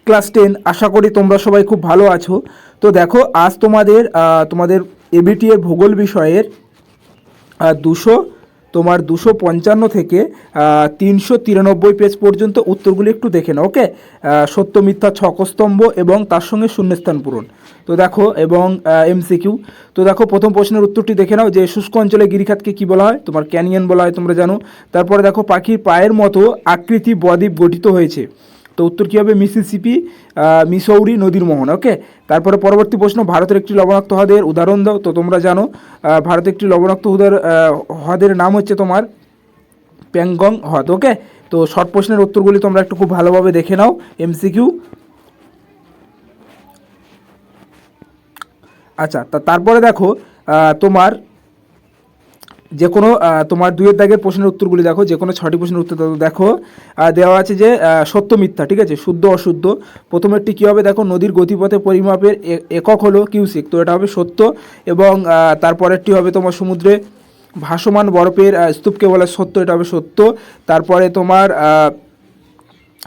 Class 10। আশা করি তোমরা সবাই খুব ভালো আছো। তো দেখো আজ তোমাদের এবিটি এর ভূগোল বিষয়ের 255 থেকে 393 পেজ পর্যন্ত উত্তরগুলি একটু দেখে নাও। ওকে, সত্য মিথ্যা ছকস্তম্ভ এবং তার সঙ্গে শূন্যস্থান পূরণ। তো দেখো এবং এমসিকিউ। তো দেখো প্রথম প্রশ্নের উত্তরটি দেখে নাও যে শুষ্ক অঞ্চলে গিরিখাতকে কি বলা হয়, তোমার ক্যানিয়ন বলা হয়, তোমরা জানো। তারপরে দেখো পাখির পায়ের মতো আকৃতি বদ্বীপ গঠিত হয়েছে। তো উত্তর কী হবে, মিসিসিপি, মিসৌরি নদীর মোহনা। ওকে, তারপরে পরবর্তী প্রশ্ন, ভারতের একটি লবণাক্ত হ্রদের উদাহরণ দাও। তো তোমরা জানো ভারতের একটি লবণাক্ত হ্রদের নাম হচ্ছে তোমার প্যাংগং হ্রদ। ওকে, তো শর্ট প্রশ্নের উত্তরগুলি তোমরা একটু খুব ভালোভাবে দেখে নাও। এমসিকিউ। আচ্ছা, তারপরে দেখো তোমার যে কোনো তোমার দুইয়ের দাগের প্রশ্নের উত্তরগুলি দেখো, যে কোনো 6টি প্রশ্নের উত্তর দেখো দেওয়া আছে যে সত্য মিথ্যা, ঠিক আছে, শুদ্ধ অশুদ্ধ। প্রথমেরটি কী হবে দেখো, নদীর গতিপথে পরিমাপের একক হলো কিউসিক, তো এটা হবে সত্য। এবং তারপরেরটি হবে তোমার সমুদ্রে ভাসমান বরফের স্তূপকে বলে সত্য, এটা হবে সত্য। তারপরে তোমার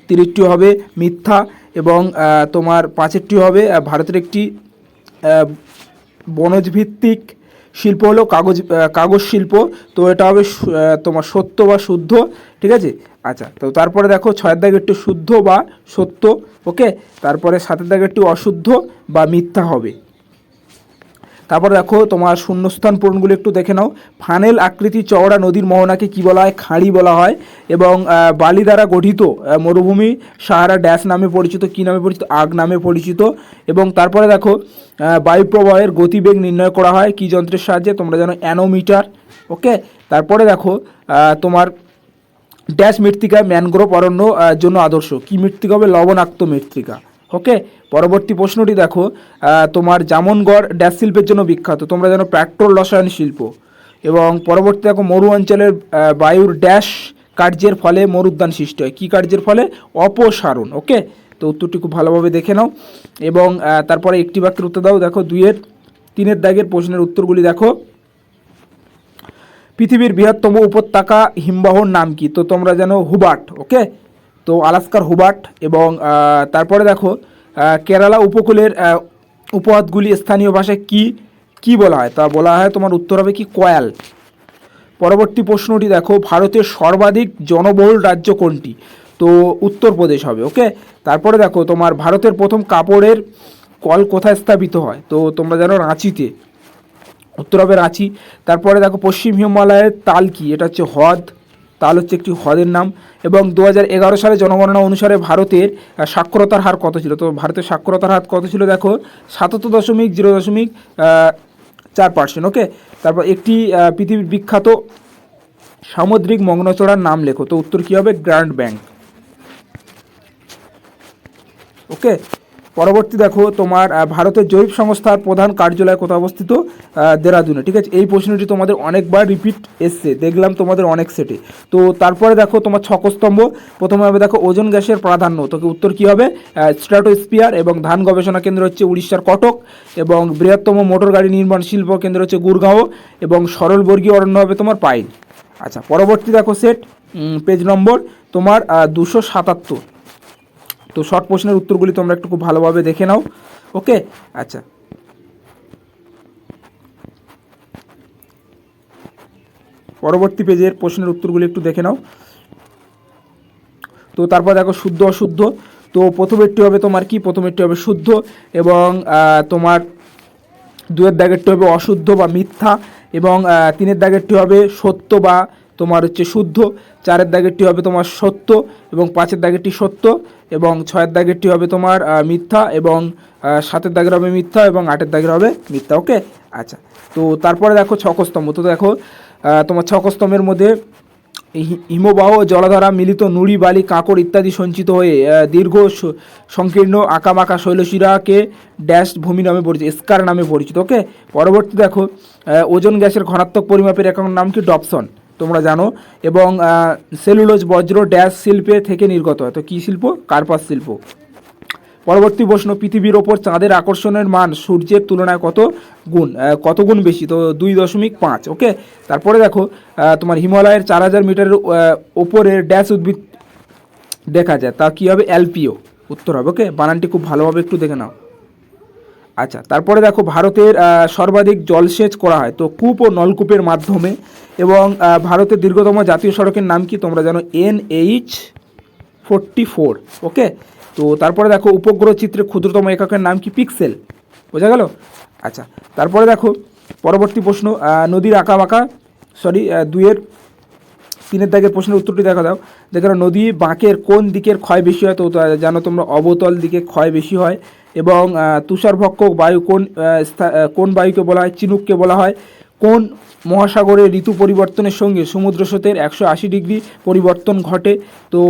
30টি হবে মিথ্যা। এবং তোমার 5এরটি হবে ভারতের একটি বনজ ভিত্তিক শিল্প হলো কাগজ শিল্প, তো এটা হবে তোমার সত্য বা শুদ্ধ, ঠিক আছে। আচ্ছা, তো তারপরে দেখো 6এর দাগেরটি শুদ্ধ বা সত্য। ওকে, তারপরে 7এর দাগেরটি অশুদ্ধ বা মিথ্যা হবে। তারপরে দেখো তোমার শূন্যস্থান পূরণগুলো একটু দেখে নাও। ফানেল আকৃতি চওড়া নদীর মোহনাকে কি বলা হয়, খাঁড়ি বলা হয়। এবং বালি দ্বারা গঠিত মরুভূমি সাহারা ড্যাশ নামে পরিচিত, কি নামে পরিচিত, আগ নামে পরিচিত। এবং তারপরে দেখো বায়ুপ্রবাহের গতিবেগ নির্ণয় করা হয় কি যন্ত্রের সাহায্যে, তোমরা জানো অ্যানোমিটার। ওকে, তারপরে দেখো তোমার ড্যাশ মৃত্তিকা ম্যানগ্রোভ অরণ্য জন্য আদর্শ, কি মৃত্তিকা হবে, লবণাক্ত মৃত্তিকা। ওকে, পরবর্তী প্রশ্নটি দেখো তোমার জামনগড় ড্যাশ শিল্পের জন্য বিখ্যাত, তোমরা জানো পেট্রোল রসায়ন শিল্প। এবং পরবর্তী দেখো মরু অঞ্চলের বায়ুর ড্যাশ কার্যের ফলে মরুদ্যান সৃষ্টি হয়, কী কার্যের ফলে, অপসারণ। ওকে, তো উত্তরটি খুব ভালোভাবে দেখে নাও। এবং তারপরে একটি বাক্যের উত্তর দাও। দেখো 3-এর দাগের প্রশ্নের উত্তরগুলি দেখো। পৃথিবীর বৃহত্তম উপত্যকা হিমবাহর নাম কি, তো তোমরা জানো হুবার্ট। ওকে, তো আলাস্কার হুবার্ট। এবং তারপরে দেখো কেরালা উপকূলের উপহ্রদগুলি স্থানীয় ভাষায় কি বলা হয়, তা বলা হয় তোমার উত্তর হবে কি, কয়াল। পরবর্তী প্রশ্নটি দেখো, ভারতের সর্বাধিক জনবহুল রাজ্য কোনটি, তো উত্তরপ্রদেশ হবে। ওকে, তারপরে দেখো তোমার ভারতের প্রথম কাপড়ের কল কোথায় স্থাপিত হয়, তো তোমরা জানো রাঁচিতে, উত্তর হবে রাঁচি। তারপরে দেখো পশ্চিম হিমালয়ের তাল কি, এটা হচ্ছে হ্রদ, তাল হচ্ছে একটি হ্রদের নাম। এবং 2011 সালে জনগণনা অনুসারে ভারতের সাক্ষরতার হার কত ছিল, তো ভারতের সাক্ষরতার হার কত ছিল দেখো, 77.0.4%। ওকে, তারপর একটি পৃথিবীর বিখ্যাত সামুদ্রিক মগ্নচড়ার নাম লেখো, তো উত্তর কী হবে, গ্র্যান্ড ব্যাংক। ওকে, পরবর্তী দেখো তোমার ভারতের জরিপ সংস্থার প্রধান কার্যালয় কোথায় অবস্থিত, দেরাদুনে, ঠিক আছে। এই প্রশ্নটি তোমাদের অনেকবার রিপিট এসছে, দেখলাম তোমাদের অনেক সেটে। তো তারপরে দেখো তোমার ছকস্তম্ভ। প্রথমে হবে দেখো ওজোন গ্যাসের প্রাধান্য, তো উত্তর কী হবে, স্ট্র্যাটোস্ফিয়ার। এবং ধান গবেষণা কেন্দ্র হচ্ছে উড়িষ্যার কটক। এবং বৃহত্তম মোটর গাড়ি নির্মাণ শিল্প কেন্দ্র হচ্ছে গুরগাঁও। এবং সরলবর্গীয় অরণ্য হবে তোমার পাইন। আচ্ছা, পরবর্তী দেখো সেট পেজ নম্বর তোমার 277। তো শর্ট প্রশ্নের উত্তরগুলি তোমরা একটু খুব ভালোভাবে দেখে নাও। ওকে, আচ্ছা, পরবর্তী পেজের প্রশ্নের উত্তরগুলি একটু দেখে নাও। তো তারপর দেখো শুদ্ধ অশুদ্ধ। তো প্রথমেরটি হবে তোমার কি, প্রথমেরটি হবে শুদ্ধ। এবং তোমার 2-এর দাগেরটি হবে অশুদ্ধ বা মিথ্যা। এবং 3-এর দাগেরটি হবে সত্য বা তোমার হচ্ছে শুদ্ধ। 4-এর দাগেরটি হবে তোমার সত্য। এবং 5-এর দাগেরটি সত্য। এবং 6-এর দাগেরটি হবে তোমার মিথ্যা। এবং 7-এর দাগের হবে মিথ্যা। এবং 8-এর দাগের হবে মিথ্যা। ওকে, আচ্ছা, তো তারপরে দেখো ছকস্তম্ভ। তো দেখো তোমার ছকস্তম্ভের মধ্যে হিমবাহ জলাধারা মিলিত নুড়ি বালি কাঁকড় ইত্যাদি সঞ্চিত হয়ে দীর্ঘ সংকীর্ণ আঁকাবাঁকা শৈলশিরাকে ড্যাশ ভূমি নামে পরিচিত, স্কার নামে পরিচিত। ওকে, পরবর্তী দেখো ওজোন গ্যাসের ঘনাত্মক পরিমাপের একক নাম কি, ডপসন, তোমরা জানো। এবং সেলুলোজ বজ্র ড্যাশ শিল্পে থেকে নির্গত হয়, তো কী শিল্প, কার্পাস শিল্প। পরবর্তী প্রশ্ন, পৃথিবীর ওপর চাঁদের আকর্ষণের মান সূর্যের তুলনায় কত গুণ বেশি, তো 2.5। ওকে, তারপরে দেখো তোমার হিমালয়ের 4000 মিটারের ওপরের ড্যাশ উদ্ভিদ দেখা যায়, তা কী হবে, অ্যালপিও, উত্তর হবে। ওকে, বানানটি খুব ভালোভাবে একটু দেখে নাও। আচ্ছা, তারপরে দেখো ভারতের সর্বাধিক জলসেচ করা হয় তো কূপ ও নলকূপের মাধ্যমে, এবং ভারতের দীর্ঘতম জাতীয় সড়কের নাম কি তোমরা জানো? NH44। ওকে, তো তারপরে দেখো উপগ্রহ চিত্রের ক্ষুদ্রতম এককের নাম কি? পিক্সেল। বোঝা গেল? আচ্ছা, তারপরে দেখো পরবর্তী প্রশ্ন, নদীর আঁকা বাঁকা, সরি 3-এর দাগের প্রশ্নের উত্তরটি দেখা দাও। দেখো নদী বাঁকের কোন দিকের ক্ষয় বেশি হয়? তো জানো তোমরা অবতল দিকে ক্ষয় বেশি হয়। এবং তুষারভক্ষক বায়ু কোন বায়ুকে বলা হয়? চিনুককে বলা হয়। কোন মহাসাগরে ঋতু পরিবর্তনের সঙ্গে সমুদ্র স্রোতের 180 ডিগ্রি পরিবর্তন ঘটে? তো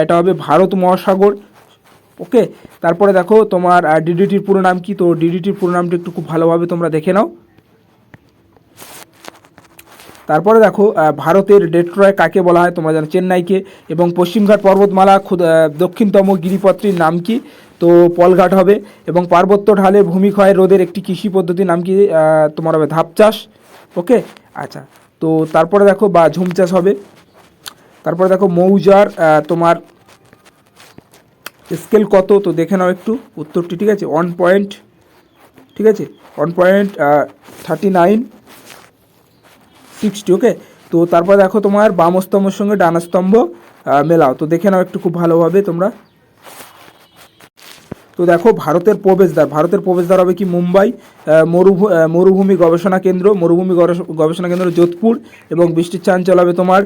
এটা হবে ভারত মহাসাগর। ওকে, তারপরে দেখো তোমার ডিডিটির পুরো নাম কি? তো ডিডিটির পুরো নামটা একটু খুব ভালোভাবে তোমরা দেখে নাও। তারপরে দেখো ভারতের ডেট্রয় কাকে বলা হয়? তোমরা জানো চেন্নাইকে। এবং পশ্চিমঘাট পর্বতমালা দক্ষিণতম গিরিপথটির নাম কি? তো পলঘাট হবে। এবং পার্বত্য ঢালে ভূমিক্ষয় রোধের একটি কৃষি পদ্ধতির নাম কি? তোমার হবে ধাপ চাষ। ওকে, আচ্ছা, তো তারপরে দেখো বা ঝুম চাষ হবে। তারপরে দেখো মৌজার তোমার স্কেল কত? তো দেখে নাও একটু উত্তরটি, ঠিক আছে? 1 পয়েন্ট, ঠিক আছে, 1.3960। ওকে, তো তারপর দেখো তোমার বাম স্তম্ভের সঙ্গে ডান স্তম্ভ মেলাও। তো দেখে নাও একটু খুব ভালোভাবে তোমরা। তো দেখো ভারতের প্রবেশদ্বার হবে কি? মুম্বাই। মরুভূমি গবেষণা কেন্দ্র, গবেষণা কেন্দ্র যোধপুর। এবং বৃষ্টির চাঞ্চল হবে তোমার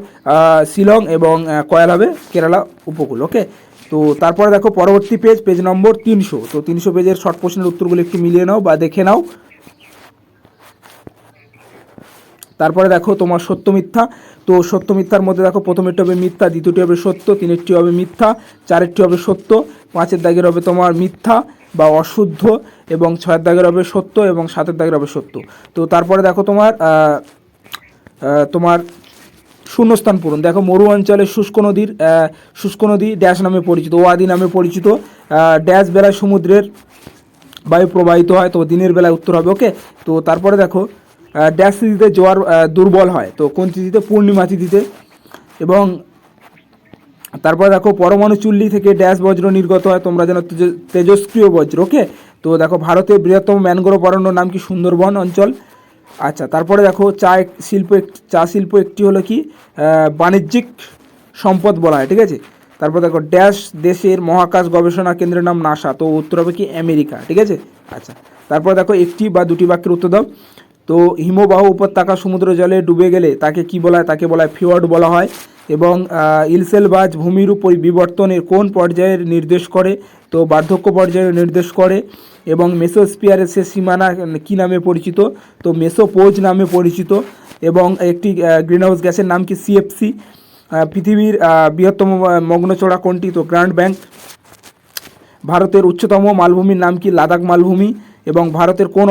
শিলং। এবং কয়াল হবে কেরালা উপকূল। ওকে, তো তারপরে দেখো পরবর্তী পেজ নম্বর 300। তো 300 পেজের শর্ট প্রশ্নের উত্তরগুলো একটু মিলিয়ে নাও বা দেখে নাও। তারপরে দেখো তোমার সত্য মিথ্যা। তো সত্য মিথ্যার মধ্যে দেখো প্রথমেরটি হবে মিথ্যা, দ্বিতীয়টি হবে সত্য, তিনেরটি হবে মিথ্যা, চারেরটি হবে সত্য, পাঁচের দাগের হবে তোমার মিথ্যা বা অশুদ্ধ, এবং ছয়ের দাগের হবে সত্য, এবং সাতের দাগের হবে সত্য। তো তারপরে দেখো তোমার শূন্যস্থান পূরণ। দেখো মরু অঞ্চলে শুষ্ক নদী ড্যাশ নামে পরিচিত, ওয়াদি নামে পরিচিত। ড্যাশ বেলায় সমুদ্রের বায়ু প্রবাহিত হয়। তো দিনের বেলায় উত্তর হবে। ওকে, তো তারপরে দেখো ড্যাশ তিথিতে জোয়ার দুর্বল হয়। তো কোন তিথিতে? পূর্ণিমা তিথিতে। এবং তারপরে দেখো পরমাণু চুল্লি থেকে ড্যাশ বজ্র নির্গত হয়। তোমরা জানো তেজস্ক্রিয় বজ্র। ওকে, তো দেখো ভারতের বৃহত্তম ম্যানগ্রোভ অরণ্য নাম কি? সুন্দরবন অঞ্চল। আচ্ছা, তারপরে দেখো চা শিল্প একটি হলো কি? বাণিজ্যিক সম্পদ বলা হয়, ঠিক আছে। তারপর দেখো ড্যাশ দেশের মহাকাশ গবেষণা কেন্দ্রের নাম নাসা। তো উত্তর হবে কি? আমেরিকা, ঠিক আছে। আচ্ছা, তারপর দেখো একটি বা দুটি বাক্যের উত্তর দাও। তো হিমবাহ উপত্যকা সমুদ্র জলে ডুবে গেলে তাকে কি বলা হয়? তাকে বলা হয় ফিওর্ড বলা হয়। এবং ইলসেলবাজ ভূমিরূপ বিবর্তনের কোন পর্যায়ের নির্দেশ করে? তো বার্ধক্য পর্যায়ের নির্দেশ করে। এবং মেসোস্ফিয়ারের শেষ সীমানা কী নামে পরিচিত? তো মেসোপোজ নামে পরিচিত। এবং একটি গ্রিনহাউস গ্যাসের নাম কি? CFC। পৃথিবীর বৃহত্তম মগ্নচড়া কোনটি? তো গ্র্যান্ড ব্যাংক। ভারতের উচ্চতম মালভূমির নাম কি? লাদাখ মালভূমি। এবং ভারতের কোন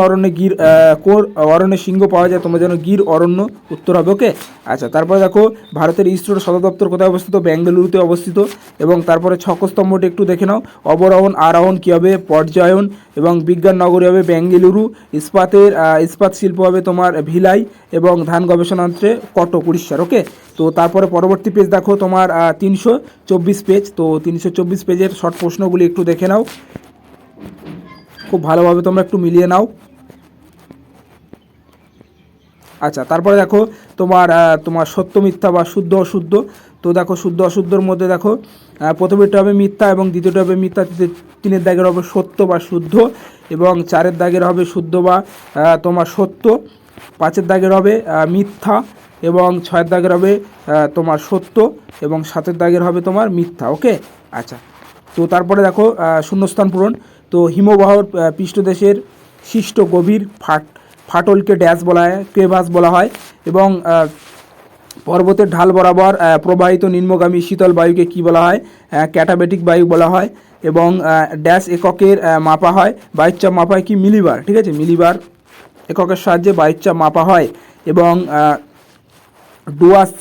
অরণ্যে সিংহ পাওয়া যায়? তোমরা জানো গির অরণ্য, উত্তর হবে। ওকে, আচ্ছা, তারপরে দেখো ভারতের ইসরোর সদর দপ্তর কোথায় অবস্থিত? বেঙ্গালুরুতে অবস্থিত। এবং তারপরে ছকস্তম্ভটি একটু দেখে নাও। অবরোহণ আরোহণ কী হবে? পর্যায়ন। এবং বিজ্ঞান নগরী হবে বেঙ্গালুরু। ইস্পাত শিল্প হবে তোমার ভিলাই। এবং ধান গবেষণান্ত্রে কটক, উড়িষ্যার। ওকে, তো তারপরে পরবর্তী পেজ দেখো তোমার 324 পেজ। তো 324 পেজের শর্ট প্রশ্নগুলি একটু দেখে নাও, খুব ভালোভাবে তোমরা একটু মিলিয়ে নাও। আচ্ছা, তারপরে দেখো তোমার সত্য মিথ্যা বা শুদ্ধ অশুদ্ধ। তো দেখো শুদ্ধ অশুদ্ধর মধ্যে দেখো প্রথমেরটা হবে মিথ্যা, এবং দ্বিতীয়টা হবে মিথ্যা, তিনের দাগের হবে সত্য বা শুদ্ধ, এবং চারের দাগের হবে শুদ্ধ বা তোমার সত্য, পাঁচের দাগের হবে মিথ্যা, এবং ছয়ের দাগের হবে তোমার সত্য, এবং সাতের দাগের হবে তোমার মিথ্যা। ওকে, আচ্ছা, তো তারপরে দেখো শূন্যস্থান পূরণ। তো হিমবাহর পৃষ্ঠদেশের সৃষ্ট গভীর ফাটলকে ড্যাশ বলা হয়? ক্রেভাস বলা হয়। এবং পর্বতের ঢাল বরাবর প্রবাহিত নিম্নগামী শীতল বায়ুকে কি বলা হয়? ক্যাটাবেটিক বায়ু বলা হয়। এবং ড্যাশ এককের মাপা হয়? বায়ুর চাপ মাপা হয় কি? মিলিবার, ঠিক আছে, মিলিবার এককের সাহায্যে বায়ুর চাপ মাপা হয়। এবং ডুয়াস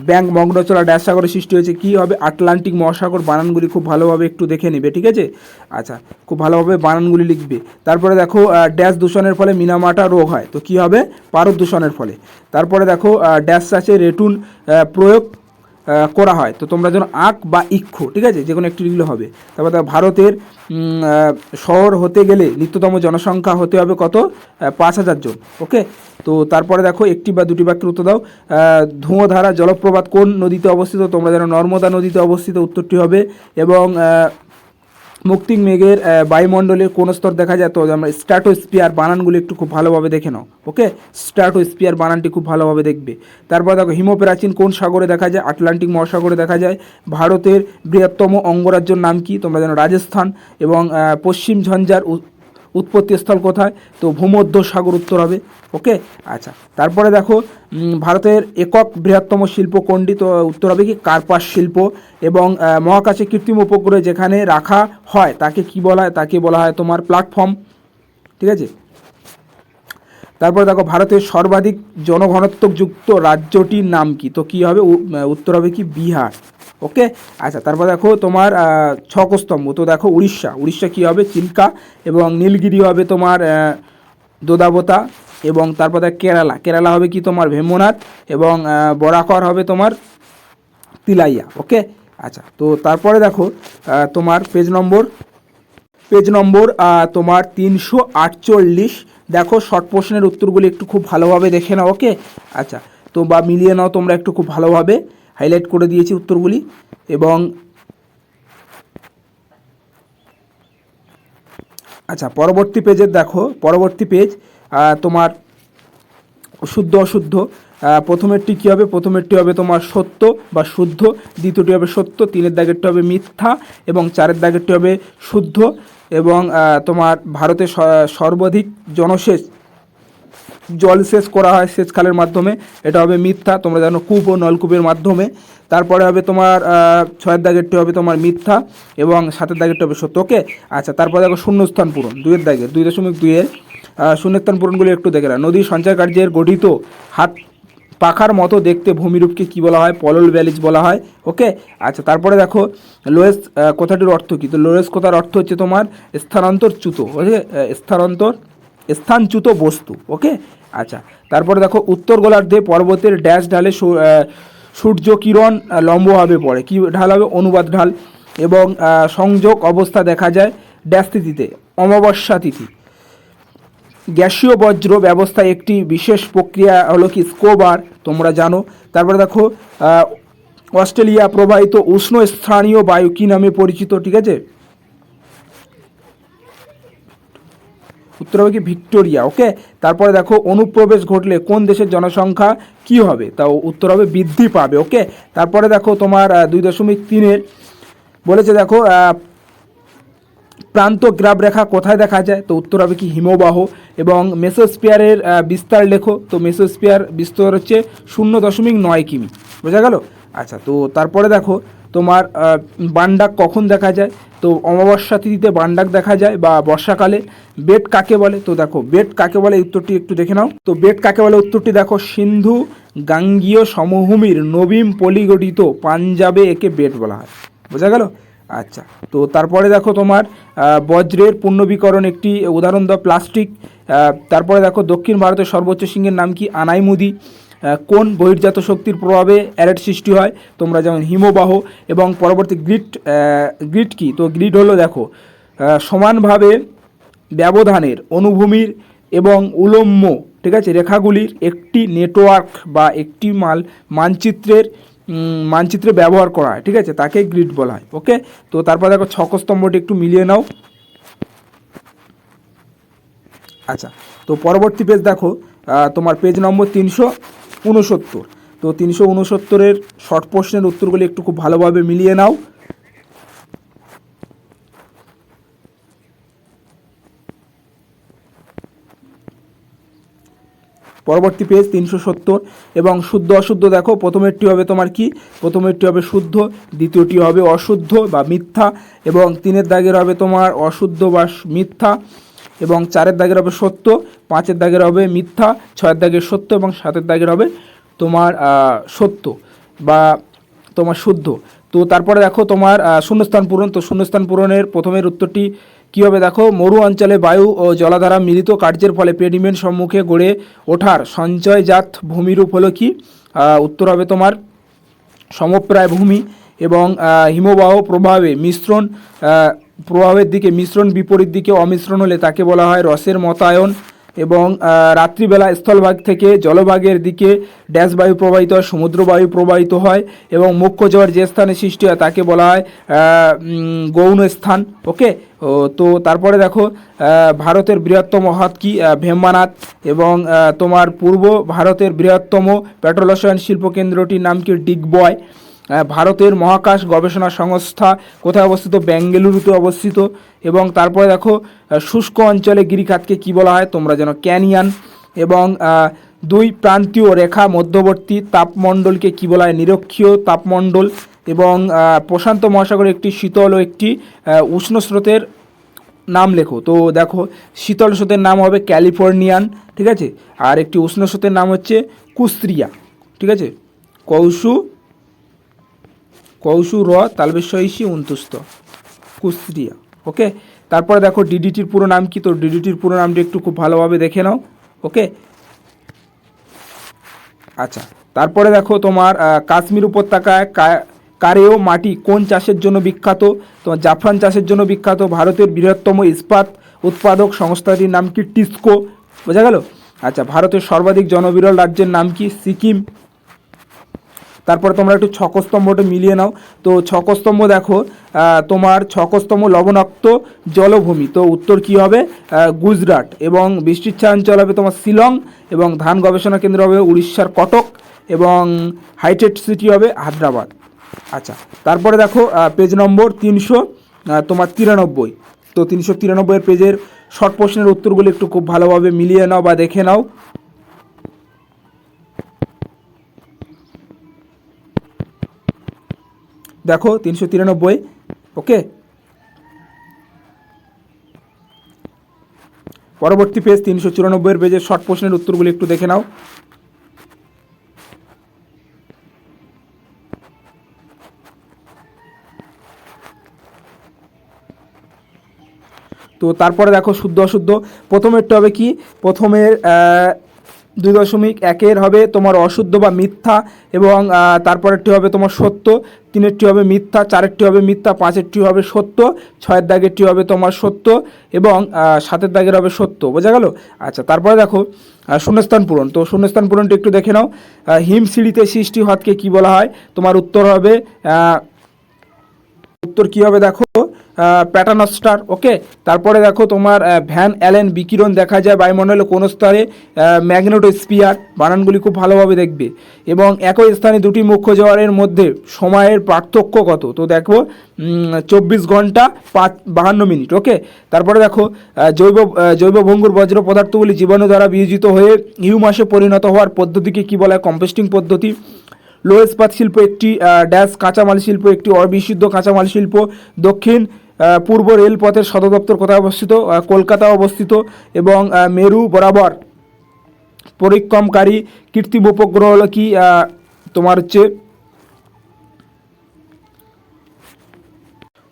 ব্যাংক মগ্নচড়া ড্যাশ সাগরে সৃষ্টি হয়েছে, কী হবে? আটলান্টিক মহাসাগর। বানানগুলি খুব ভালোভাবে একটু দেখে নেবে, ঠিক আছে। আচ্ছা, খুব ভালোভাবে বানানগুলি লিখবে। তারপরে দেখো ড্যাশ দূষণের ফলে মিনামাটা রোগ হয়। তো কী হবে? পারদ দূষণের ফলে। তারপরে দেখো ড্যাশ চাষে রেটুন প্রয়োগ করা হয়। তো তোমরা যেন আঁক বা ইক্ষু, ঠিক আছে, যে কোনো একটি লিখলে হবে। তারপর দেখো ভারতের শহর হতে গেলে নিত্যতম জনসংখ্যা হতে হবে কত? 5,000 জন। ওকে, তো তারপরে দেখো একটি বা দুটি বাক্যের উত্তর দাও। ধুঁয়োধারা জলপ্রপাত কোন নদীতে অবস্থিত? তোমরা যেন নর্মদা নদীতে অবস্থিত উত্তরটি হবে। এবং মুক্তিং মেঘের বায়ুমণ্ডলের কোন স্তর দেখা যায়? তো আমরা স্ট্র্যাটোস্ফিয়ার, বানানগুলি একটু খুব ভালোভাবে দেখে নাও। ওকে, স্ট্র্যাটোস্ফিয়ার বানানটি খুব ভালোভাবে দেখবে। তারপর দেখো হিমপ্রাচীন কোন সাগরে দেখা যায়? আটলান্টিক মহাসাগরে দেখা যায়। ভারতের বৃহত্তম অঙ্গরাজ্যের নাম কি? তোমরা জানো রাজস্থান। এবং পশ্চিম ঝঞ্ঝার উৎপত্তিস্থল কোথায়? তো ভূমধ্য সাগর উত্তর হবে। ওকে, আচ্ছা, তারপরে দেখো ভারতের একক বৃহত্তম শিল্প কোনটি? তো উত্তর হবে কি? কার্পাস শিল্প। এবং মহাকাশে কৃত্রিম উপগ্রহ যেখানে রাখা হয় তাকে কি বলা হয়? তাকে বলা হয় তোমার প্ল্যাটফর্ম, ঠিক আছে। তারপরে দেখো ভারতের সর্বাধিক জনঘনত্বযুক্ত রাজ্যটির নাম কি? তো কী হবে? উত্তর হবে কি? বিহার। ওকে, আচ্ছা, তারপর দেখো তোমার ছকস্তম্ভ। তো দেখো উড়িষ্যা কী হবে? চিল্কা। এবং নীলগিরি হবে তোমার দোদাবতা। এবং তারপর দেখো কেরালা হবে কি? তোমার ভেম্বনাথ। এবং বরাকর হবে তোমার তিলাইয়া। ওকে, আচ্ছা, তো তারপরে দেখো তোমার পেজ নম্বর তোমার 348। দেখো শর্ট প্রশ্নের উত্তরগুলি একটু খুব ভালোভাবে দেখে নাও। ওকে, আচ্ছা, তো বা মিলিয়ে নাও তোমরা একটু খুব ভালোভাবে, হাইলাইট করে দিয়েছি উত্তরগুলি। এবং আচ্ছা, পরবর্তী পেজের দেখো, পরবর্তী পেজ তোমার শুদ্ধ অশুদ্ধ। প্রথমেরটি কী হবে? প্রথমেরটি হবে তোমার সত্য বা শুদ্ধ, দ্বিতীয়টি হবে সত্য, তিনের দাগেরটি হবে মিথ্যা, এবং চারের দাগেরটি হবে শুদ্ধ। এবং তোমার ভারতে সর্বাধিক জলসেচ করা হয় সেচখালের মাধ্যমে, এটা হবে মিথ্যা। তোমরা জানো কূপ ও নলকূপের মাধ্যমে। তারপরে হবে তোমার 6এর দাগেরটি হবে তোমার মিথ্যা, এবং 7এর দাগেরটি হবে সত্য। ওকে, আচ্ছা, তারপরে দেখো শূন্যস্থান পূরণ 2-এর দাগের 2.2-এর শূন্যস্থান পূরণগুলি একটু দেখে না। নদীর সঞ্চয় কার্যের গঠিত হাত পাখার মতো দেখতে ভূমিরূপকে কি বলা হয়? পলল ব্যালিজ বলা হয়। ওকে, আচ্ছা, তারপরে দেখো লোয়েস কথাটির অর্থ কী? তো লোয়েস কথার অর্থ হচ্ছে তোমার স্থানান্তরচ্যুত। ওকে, স্থানচ্যুত বস্তু। ওকে, আচ্ছা, তারপরে দেখো উত্তর গোলার্ধে পর্বতের ড্যাশ ঢালে সূর্য কিরণ লম্বভাবে পড়ে, কি ঢাল হবে? অনুবাদ ঢাল। এবং সংযোগ অবস্থা দেখা যায় ড্যাশ তিথিতে? অমাবস্যা তিথি। গ্যাসীয় বজ্র ব্যবস্থা একটি বিশেষ প্রক্রিয়া হলো কি? স্কোবার, তোমরা জানো। তারপরে দেখো অস্ট্রেলিয়া প্রবাহিত উষ্ণ স্থানীয় বায়ু কী নামে পরিচিত? ঠিক আছে, উত্তর হবে কি? ভিক্টোরিয়া। ওকে, তারপরে দেখো অনুপ্রবেশ ঘটলে কোন দেশের জনসংখ্যা কি হবে? তাও উত্তর হবে বৃদ্ধি পাবে। ওকে, তারপরে দেখো তোমার 2.3-এর বলেছে দেখো প্রান্ত গ্রাফ রেখা কোথায় দেখা যায়? তো উত্তর হবে কি? হিমবাহ। এবং মেসোস্পিয়ারের বিস্তার লেখো। তো মেসোস্পিয়ার বিস্তার হচ্ছে 0.9 কিমি। বোঝা গেল? আচ্ছা, তো তারপরে দেখো তোমার বানডাক কখন দেখা যায়? তো অমাবস্যা তিথিতে বানডাক দেখা যায় বা বর্ষাকালে। বেট কাকে বলে? তো দেখো বেট কাকে বলে উত্তরটি একটু দেখে নাও। তো বেট কাকে বলে উত্তরটি দেখো সিন্ধু গাঙ্গীয় সমভূমির নবীন পলিগঠিত পাঞ্জাবে একে বেট বলা হয়। বোঝা গেল? আচ্ছা, তো তারপরে দেখো তোমার বজ্রের পুনর্নবীকরণ একটি উদাহরণ দাও। প্লাস্টিক। তারপরে দেখো দক্ষিণ ভারতের সর্বোচ্চ সিংহের নাম কি? আনাইমুদি। কোন বহির্জাত শক্তির প্রভাবে অ্যারেট সৃষ্টি হয়? তোমরা যেমন হিমবাহ। এবং পরবর্তী গ্রিড কি? তো গ্রিড হলো দেখো সমানভাবে ব্যবধানের অনুভূমির এবং উলম্ব, ঠিক আছে, রেখাগুলির একটি নেটওয়ার্ক বা একটি মানচিত্রে ব্যবহার করা হয়, ঠিক আছে, তাকে গ্রিড বলা হয়। ওকে, তো তারপর দেখো ছকস্তম্ভটি একটু মিলিয়ে নাও। আচ্ছা, তো পরবর্তী পেজ দেখো তোমার পেজ নম্বর 369। তো 369-এর শর্ট প্রশ্নের উত্তরগুলি একটু খুব ভালোভাবে মিলিয়ে নাও। পরবর্তী পেজ 370। এবং শুদ্ধ অশুদ্ধ দেখো, প্রথমেরটি হবে তোমার কি? প্রথমেরটি হবে শুদ্ধ, দ্বিতীয়টি হবে অশুদ্ধ বা মিথ্যা, এবং 3-এর দাগের হবে তোমার অশুদ্ধ বা মিথ্যা, এবং 4-এর দাগের হবে সত্য, 5-এর দাগের হবে মিথ্যা, 6-এর দাগের সত্য, এবং 7-এর দাগের হবে তোমার সত্য বা তোমার শুদ্ধ। তো তারপরে দেখো তোমার শূন্যস্থান পূরণ। তো শূন্যস্থান পূরণের প্রথমের উত্তরটি কী হবে? দেখো মরু অঞ্চলে বায়ু ও জলাধারা মিলিত কার্যের ফলে পেডিমেন্ট সম্মুখে গড়ে ওঠার সঞ্চয়জাত ভূমিরূপ হলো কি? উত্তর হবে তোমার সমপ্রায় ভূমি এবং হিমবাহ প্রভাবের দিকে মিশ্রণ বিপরীত দিকে অমিশ্রণ হলে তাকে বলা হয় রসের মতায়ন। এবং রাত্রিবেলা স্থলভাগ থেকে জলভাগের দিকে ড্যাশ বায়ু প্রবাহিত হয়, সমুদ্র বায়ু প্রবাহিত হয়। এবং মুখ্য ঝড় যে স্থানে সৃষ্টি হয় তাকে বলা হয় গৌণ স্থান। ওকে, তো তারপরে দেখো ভারতের বৃহত্তম হ্রদ কি? ভেম্বানাথ। এবং তোমার পূর্ব ভারতের বৃহত্তম পেট্রোরসায়ন শিল্প কেন্দ্রটির নাম কি? ডিগবয়। ভারতের মহাকাশ গবেষণা সংস্থা কোথায় অবস্থিত? বেঙ্গালুরুতে অবস্থিত। এবং তারপরে দেখো শুষ্ক অঞ্চলে গিরিখাতকে কি বলা হয়? তোমরা যেন ক্যানিয়ন। এবং দুই প্রান্তীয় রেখা মধ্যবর্তী তাপমণ্ডলকে কি বলা হয়? নিরক্ষীয় তাপমণ্ডল। এবং প্রশান্ত মহাসাগরের একটি শীতল ও একটি উষ্ণ স্রোতের নাম লেখো। তো দেখো শীতল স্রোতের নাম হবে ক্যালিফোর্নিয়ান, ঠিক আছে। আর একটি উষ্ণ স্রোতের নাম হচ্ছে কুস্ত্রিয়া, ঠিক আছে। কৌশু র তালবেশ্বইসি উন্তুস্ত, কুস্ত্রিয়া। ওকে, তারপরে দেখো ডিডিটির পুরো নাম কি? তো ডিডিটির পুরো নামটি একটু খুব ভালোভাবে দেখে নাও। ওকে, আচ্ছা, তারপরে দেখো তোমার কাশ্মীর উপত্যকায় কারেও মাটি কোন চাষের জন্য বিখ্যাত? তোমার জাফরান চাষের জন্য বিখ্যাত। ভারতের বৃহত্তম ইস্পাত উৎপাদক সংস্থাটির নাম কি? টিসকো। বোঝা গেল? আচ্ছা, ভারতের সর্বাধিক জনবিরল রাজ্যের নাম কি? সিকিম। তারপরে তোমরা একটু ছকস্তম্ভটা মিলিয়ে নাও। তো ছকস্তম্ভ দেখো তোমার ছকস্তম্ভ লবণাক্ত জলভূমি, তো উত্তর কি হবে? গুজরাট। এবং বৃষ্টির ছায়া অঞ্চল হবে তোমার শিলং। এবং ধান গবেষণা কেন্দ্র হবে উড়িষ্যার কটক। এবং হাইটেক সিটি হবে হায়দ্রাবাদ। আচ্ছা, তারপরে দেখো পেজ নম্বর 393। তো 393 পেজের শর্ট প্রশ্নের উত্তরগুলো একটু খুব ভালোভাবে মিলিয়ে নাও বা দেখে নাও। দেখো 393। ওকে, পরবর্তী পেজ 394 পেজের শর্ট প্রশ্নের উত্তরগুলো একটু দেখে নাও। তো তারপরে দেখো শুদ্ধ অশুদ্ধ। প্রথমেরটা হবে কি? প্রথমের 2.1 হবে তোমার অশুদ্ধ বা মিথ্যা। এবং তারপরেরটি হবে তোমার সত্য। 3এরটি হবে মিথ্যা, 4এরটি হবে মিথ্যা, 5এরটি হবে সত্য, 6এর দাগেরটি হবে তোমার সত্য এবং 7এর দাগের হবে সত্য। বোঝা গেল? আচ্ছা, তারপরে দেখো শূন্যস্থান পূরণ। তো শূন্যস্থান পূরণটি একটু দেখে নাও। হিমশিড়িতে সৃষ্টি হ্রদকে কি বলা হয়? তোমার উত্তর হবে কি হবে? দেখো প্যাটার্নস্টার। ওকে, তারপরে দেখো তোমার ভ্যান অ্যালেন বিকিরণ দেখা যায় বায়ুমণ্ডলে কোন স্তরে? ম্যাগনেটোস্ফিয়ার। বানানগুলি খুব ভালোভাবে দেখবে। এবং একই স্থানে দুটি মুখ্য জোয়ারের মধ্যে সময়ের পার্থক্য কত? তো দেখো 24 ঘন্টা 52 মিনিট। ওকে, তারপরে দেখো জৈব ভঙ্গুর বজ্র পদার্থগুলি জীবাণু দ্বারা বিয়োজিত হয়ে হিউমাসে পরিণত হওয়ার পদ্ধতিকে কি বলা হয়? কম্পোস্টিং পদ্ধতি। লো ইস্পাত শিল্প একটি ড্যাশ কাঁচামাল শিল্প, একটি অবিশুদ্ধ কাঁচামাল শিল্প। দক্ষিণ পূর্ব রেলপথের সদর দপ্তর কোথায় অবস্থিত? কলকাতা অবস্থিত। এবং মেরু বরাবর পরিক্রমকারী কৃত্রিম উপগ্রহ হলো কি? তোমার হচ্ছে,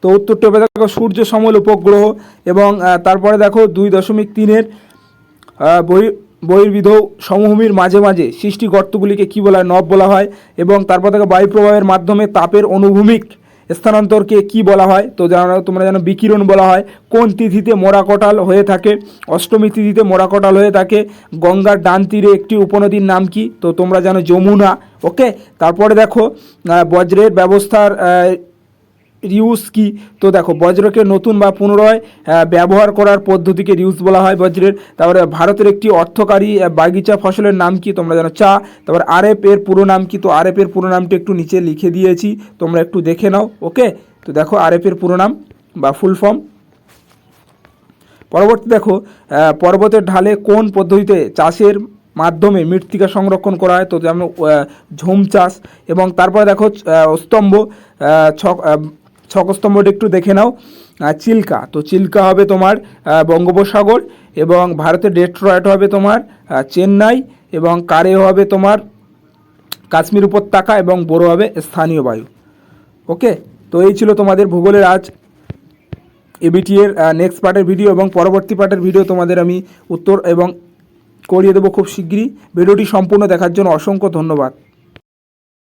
তো উত্তরটি হবে দেখো সূর্য সমল উপগ্রহ। এবং তারপরে দেখো 2.3-এর বহির্বিধ সমভূমির মাঝে মাঝে সৃষ্টি গর্তগুলিকে কী বলা হয়? নব বলা হয়। এবং তারপর থেকে বায়ু প্রবাহের মাধ্যমে তাপের অনুভূমিক স্থানান্তরকে কি বলা হয়? তো তোমরা জানো বিকিরণ বলা হয়। কোন তিথিতে মোরা কটাল হয়ে থাকে? অষ্টমী তিথিতে মোরা কটাল হয়ে থাকে। গঙ্গার ডান তীরে একটি উপনদীর নাম কি? তো তোমরা জানো যমুনা। ওকে, তারপরে দেখো বজ্রের ব্যবস্থার রিউজ কি? তো দেখো বজ্রকে নতুন বা পুনরায় ব্যবহার করার পদ্ধতিকে রিউজ বলা হয় বজ্রের। তারপরে ভারতের একটি অর্থকারী বাগিচা ফসলের নাম কি? তোমরা জানো চা। তারপর আরএফ এর পুরো নাম কি? তো আরএফ এর পুরো নামটি একটু নিচে লিখে দিয়েছি, তোমরা একটু দেখে নাও। ওকে, তো দেখো আরএফ এর পুরো নাম বা ফুল ফর্ম। পরবর্তী দেখো পর্বতের ঢালে কোন পদ্ধতিতে চাষের মাধ্যমে মৃত্তিকা সংরক্ষণ করা হয়? তো যেমন ঝুম চাষ। এবং তারপরে দেখো স্তম্ভ ছকস্তম্ভটা একটু দেখে নাও। চিল্কা, তো চিল্কা হবে তোমার বঙ্গোপসাগর। এবং ভারতের ডেট্রয়েট হবে তোমার চেন্নাই। এবং কারে হবে তোমার কাশ্মীর উপত্যকা। এবং বোরো হবে স্থানীয় বায়ু। ওকে, তো এই ছিল তোমাদের ভূগোলের আজ এবিটি এর নেক্সট পার্টের ভিডিও। এবং পরবর্তী পার্টের ভিডিও তোমাদের আমি উত্তর এবং করিয়ে দেবো খুব শিগগিরই। ভিডিওটি সম্পূর্ণ দেখার জন্য অসংখ্য ধন্যবাদ।